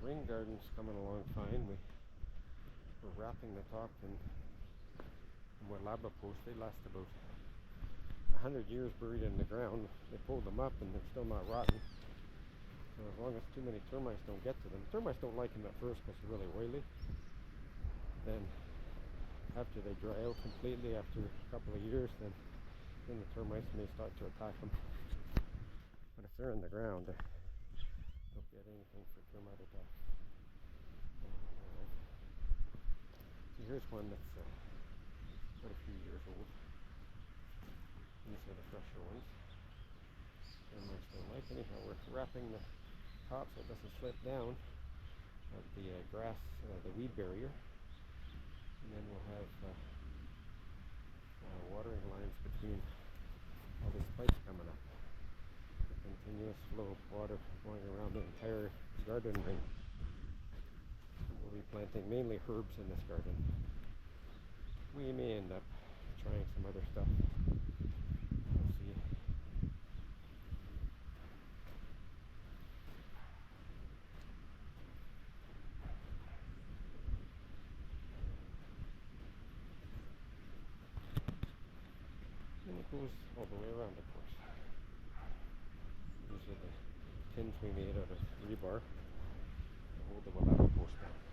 rain garden's coming along fine. We're wrapping the top in Moilaba posts. They last about 100 years buried in the ground. They pulled them up and they're still not rotten. So as long as too many termites don't get to them. Termites don't like them at first because they're really oily. Then after they dry out completely, after a couple of years, then the termites may start to attack them. But if they're in the ground, they don't get anything for termite attacks. So here's one that's quite a few years old. These are the fresher ones. Termites don't like. Anyhow, we're wrapping the top so it doesn't slip down of the grass, the weed barrier. And then we'll have watering lines between all these pipes coming up. A continuous flow of water going around the entire garden ring. We'll be planting mainly herbs in this garden. We may end up trying some other stuff. We'll see. And it goes all the way around, of course. These are the tins we made out of rebar to hold the Moilaba post down.